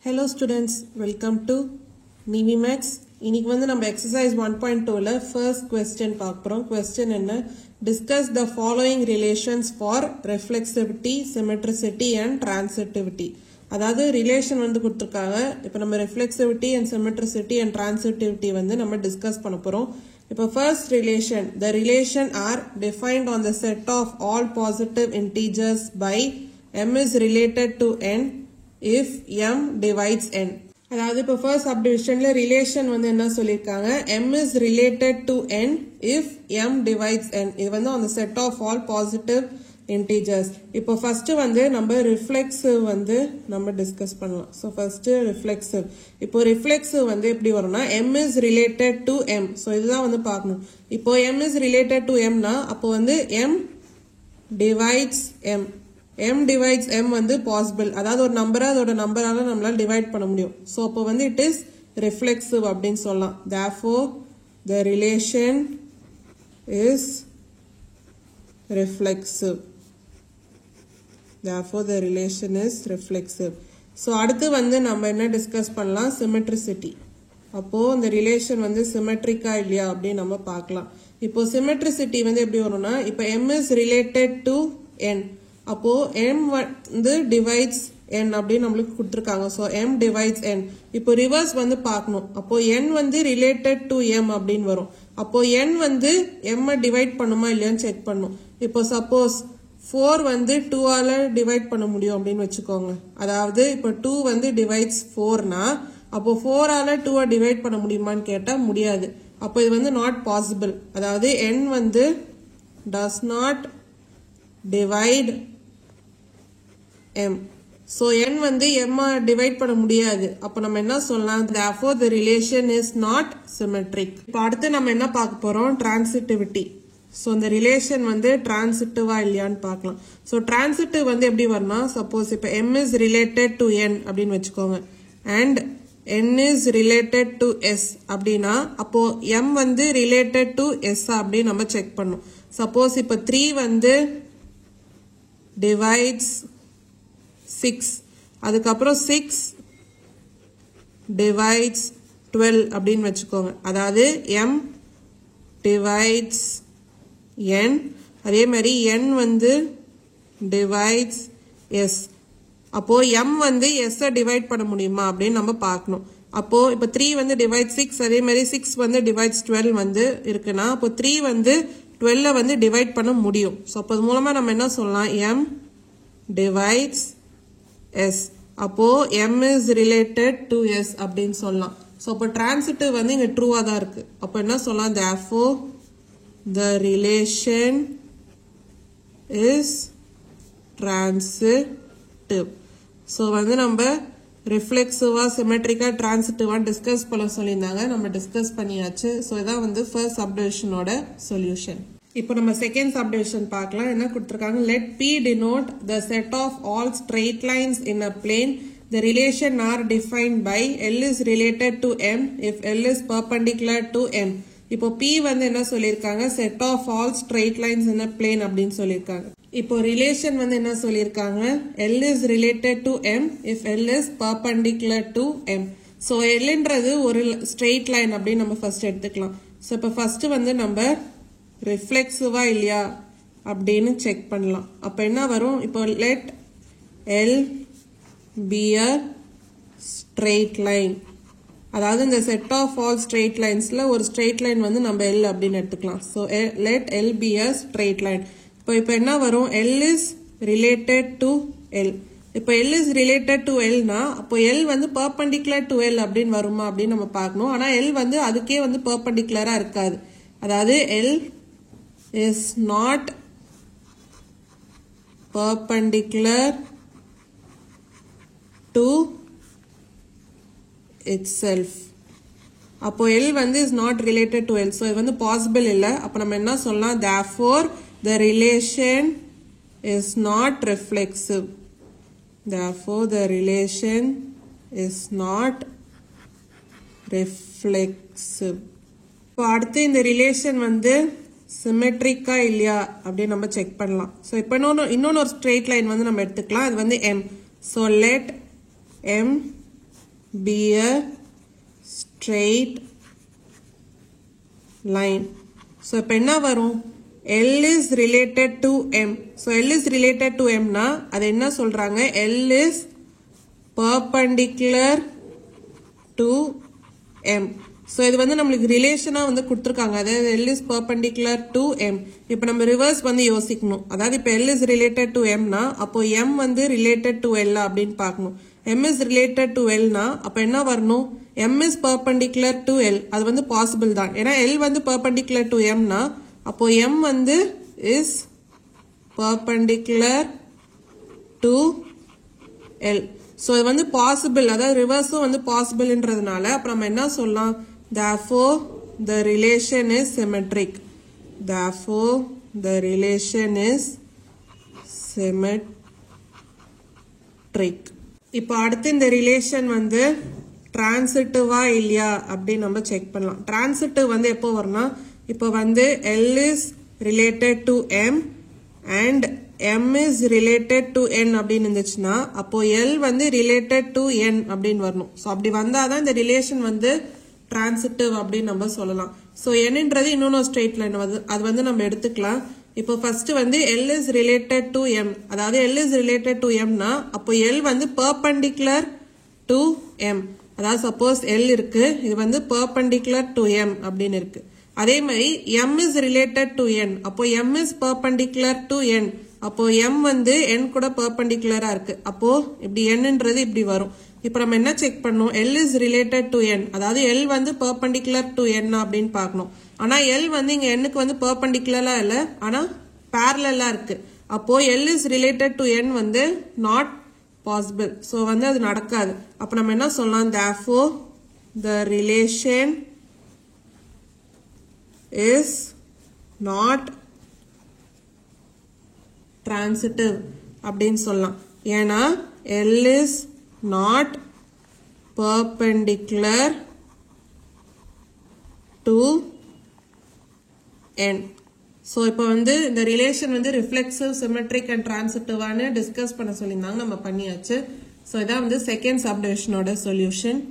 Hello students, welcome to NiviMax. இன்னைக்கு வந்து நம்ம exercise 1.2ல first question பார்க்கிறோம். Question என்ன? Discuss the following relations for reflexivity, symmetricity and transitivity. அதாவது ரிலேஷன் வந்து கொடுத்திருக்காங்க. இப்போ நம்ம reflexivity and symmetricity and transitivity வந்து நம்ம டிஸ்கஸ் பண்ண போறோம். இப்போ first relation, the relation are defined on the set of all positive integers by m is related to n if m divides n. அதாவது இப்போ ஃபர்ஸ்ட் சப்டிவிஷன்ல ரிலேஷன் வந்து என்ன சொல்லிருக்காங்க, m is related to n if m divides n. இது வந்து on the set of all positive integers. இப்போ first வந்து நம்ம ரிஃப்ளெக்சிவ் வந்து நம்ம டிஸ்கஸ் பண்ணலாம். So first reflexive. இப்போ ரிஃப்ளெக்சிவ் வந்து எப்படி வரும்னா m is related to m. So இதுதான் வந்து பார்க்கணும். இப்போ m is related to m னா அப்போ வந்து m divides m. m divides m வந்து possible. அதாவது ஒரு நம்பரை அதோட நம்பரால நம்மளால டிவைட் பண்ண முடியும். ஸோ அப்போ வந்து இட் இஸ் ரிஃப்ளெக்சிவ் அப்படின்னு சொல்லலாம். therefore the relation is reflexive. therefore the relation is reflexive. So அடுத்து வந்து நம்ம என்ன டிஸ்கஸ் பண்ணலாம், சிமெட்ரிசிட்டி. அப்போ இந்த ரிலேஷன் வந்து சிமெட்ரிக்கா இல்லையா அப்படின்னு நம்ம பார்க்கலாம். இப்போ சிமெட்ரிசிட்டி வந்து எப்படி வரும்னா, இப்போ m is related to n. அப்போ m வந்து டிவைட்ஸ் n அப்படின்னு நம்மளுக்கு கொடுத்துருக்காங்க. So m divides n. இப்போ ரிவர்ஸ் வந்து பார்க்கணும். அப்போ n வந்து ரிலேட்டட் டு m அப்படின்னு வரும். அப்போ n வந்து m டிவைட் பண்ணுமா இல்லையான்னு செக் பண்ணும். இப்போ சப்போஸ் 4 வந்து 2 ஆல டிவைட் பண்ண முடியும் அப்படின்னு வச்சுக்கோங்க. அதாவது இப்போ 2 வந்து டிவைட்ஸ் 4னா அப்போ 4 ஆல 2 டிவைட் பண்ண முடியுமான்னு கேட்டா முடியாது. அப்போ இது வந்து நாட் பாசிபிள். அதாவது n வந்து does not divide m. So n வந்து m டிவைட் பண்ண முடியாது. அப்ப நம்ம என்ன சொல்லலாம், therefore the relation is not symmetric. இப்போ அடுத்து நம்ம என்ன பார்க்க போறோம், transitivity. So இந்த ரிலேஷன் வந்து டிரான்சிட்டிவா இல்லையான்னு பார்க்கலாம். ஸோ டிரான்சிட்டிவ் வந்து எப்படி வரும்னா, சப்போஸ் இப்போ m is related to n அப்படின்னு வச்சுக்கோங்க and n is related to s அப்படின்னா அப்போ m வந்து related to s அப்படின்னு நம்ம செக் பண்ணும். சப்போஸ் இப்போ 3 வந்து divides 6, அதுக்கப்புறம் 6 divides 12 அப்படின்னு வச்சுக்கோங்க. அதாவது m divides n, அதே மாதிரி n வந்து divides s. அப்போ m வந்து s டிவைட் பண்ண முடியுமா அப்படின்னு நம்ம பார்க்கணும். அப்போ இப்போ 3 வந்து divides 6, அதே மாதிரி 6 வந்து divides 12 வந்து இருக்குன்னா அப்போ 3 வந்து 12 வந்து டிவைட் பண்ண முடியும். ஸோ அப்போ மூலமா நம்ம என்ன சொல்லலாம், m divides s. அப்போ m is related to s அப்படின்னு சொல்லலாம். ஸோ அப்போ டிரான்சிட்டிவ் வந்து இங்க ட்ரூவா தான் இருக்கு. அப்போ என்ன சொல்லலாம், therefore the relation is transitive. So வந்து நம்ம ரிஃப்ளெக்சிவா சிமெட்ரிக்கா டிரான்சிட்டிவா டிஸ்கஸ் பண்ண சொல்லியிருந்தாங்க, நம்ம டிஸ்கஸ் பண்ணியாச்சு. ஸோ இதான் வந்து ஃபர்ஸ்ட் சப்டிவிஷனோட சொல்யூஷன். இப்போ நம்ம செகண்ட் சப்டிவிஷன் பார்க்கலாம். என்ன கொடுத்திருக்காங்க, let p denote the set of all straight lines in a plane. The relation are defined by l is related to m if l is perpendicular to m. இப்போ p வந்து என்ன சொல்லியிருக்காங்க, set of all straight lines in a plane அப்படின்னு சொல்லியிருக்காங்க. இப்போ relation வந்து என்ன சொல்லியிருக்காங்க, l is related to m if l is perpendicular to m. So lன்றது ஒரு ஸ்ட்ரெயிட் லைன் அப்படின்னு நம்ம ஃபர்ஸ்ட் எடுத்துக்கலாம். ஸோ இப்போ ஃபர்ஸ்ட் வந்து நம்ம ரிஃப்ளெக்சிவா இல்லையா அப்படின்னு செக் பண்ணலாம். அப்ப என்ன வரும், இப்போ let l be a straight line. அதாவது இந்த செட் ஆஃப் ஆல் ஸ்ட்ரெயிட் லைன்ஸ்ல ஒரு ஸ்ட்ரெயிட் லைன் வந்து நம்ம l அப்படின்னு எடுத்துக்கலாம். So let l be a straight line. இப்போ என்ன வரும், l is related to l. இப்போ l is related to l னா அப்போ l வந்து perpendicular to l அப்படின்னு வருமா அப்படின்னு நம்ம பார்க்கணும். ஆனா l வந்து அதுக்கே வந்து perpendicular இருக்காது. அதாவது l is not perpendicular to itself. அப்போ l வந்து is not related to l. So இது வந்து possible இல்ல. அப்போ நம்ம என்ன சொல்லலாம், therefore the relation is not reflexive. therefore the relation is not reflexive. இப்போ அடுத்து இந்த ரிலேஷன் வந்து சிமெட்ரிக்கா இல்லையா அப்படின்னு நம்ம செக் பண்ணலாம். ஸோ இப்போ இன்னொன்று ஒரு ஸ்ட்ரெயிட் லைன் வந்து நம்ம எடுத்துக்கலாம். அது வந்து m. So let m be a straight line. So இப்ப என்ன வரும்? L is related to M. So L is related to M na அது என்ன சொல்றாங்க? L is perpendicular to M. So இது வந்து நம்மளுக்கு ரிலேஷனா வந்து கொடுத்திருக்காங்க. அதாவது L is perpendicular to M. இப்போ நம்ம ரிவர்ஸ் வந்து யோசிக்கணும். அதாவது இப்போ L is related to M னா அப்போ M வந்து related to L அப்படின்னு பார்க்கணும். M is related to L னா அப்போ என்ன வரணும்? M is perpendicular to L. அது வந்து பாசிபிள் தான். ஏன்னா L வந்து perpendicular to M னா அப்போ M வந்து is perpendicular to L. So இது வந்து பாசிபிள், அதாவது ரிவர்ஸும் வந்து பாசிபிள்ன்றதுனால அப்ப நம்ம என்ன சொல்லலாம்? Therefore the relation is symmetric. Therefore the relation is symmetric. இப்போ அடுத்து இந்த ரிலேஷன் வந்து டிரான்சிட்டிவா இல்லையா அப்படின்னு நம்ம செக் பண்ணலாம். டிரான்சிட்டிவ் வந்து எப்போ வரும்னா இப்போ வந்து L is related to M and M is related to N அப்படின்னு இருந்துச்சுன்னா அப்போ L வந்து related to N அப்படின்னு வரணும். ஸோ அப்படி வந்தாதான் இந்த ரிலேஷன் வந்து டிரான்சிட்டிவ் அப்படின்னு நம்ம சொல்லலாம். ஸோ Nன்றது இன்னொன்று ஸ்ட்ரெயிட் லைன் அது வந்து நம்ம எடுத்துக்கலாம். இப்போ ஃபர்ஸ்ட் வந்து L is related to M, அதாவது L is related to M னா அப்போ L வந்து perpendicular to M. அதாவது சப்போஸ் L இருக்கு, இது வந்து perpendicular to M அப்படின்னு இருக்கு. அதே மாதிரி M is related to N, அப்போ M is perpendicular to N. அப்போ M வந்து N கூட perpendicular-ஆ இருக்கு. அப்போ இப்படி Nன்றது இப்படி வரும். இப்போ நம்ம என்ன செக் பண்ணோம்? L is related to N, அதாவது L வந்து perpendicular to N அப்படின்னு பார்க்கணும். ஆனா L வந்து இங்க Nக்கு வந்து perpendicular-ஆ இல்ல, ஆனா parallel-ஆ இருக்கு. அப்போ L is related to N வந்து not possible. So வந்து அது நடக்காது. அப்ப நம்ம என்ன சொல்லலாம்? Therefore the relation is not transitive அப்படின்னு சொல்லலாம். ஏன்னா L is not perpendicular to N. So இப்போ வந்து இந்த ரிலேஷன் வந்து ரிஃப்ளெக்சிவ், சிமெட்ரிக் அண்ட் டிரான்சிட்டிவான்னு டிஸ்கஸ் பண்ண சொல்லியிருந்தாங்க, நம்ம பண்ணியாச்சு. ஸோ இதான் வந்து செகண்ட் சப்டிவிஷனோட சொல்யூஷன்.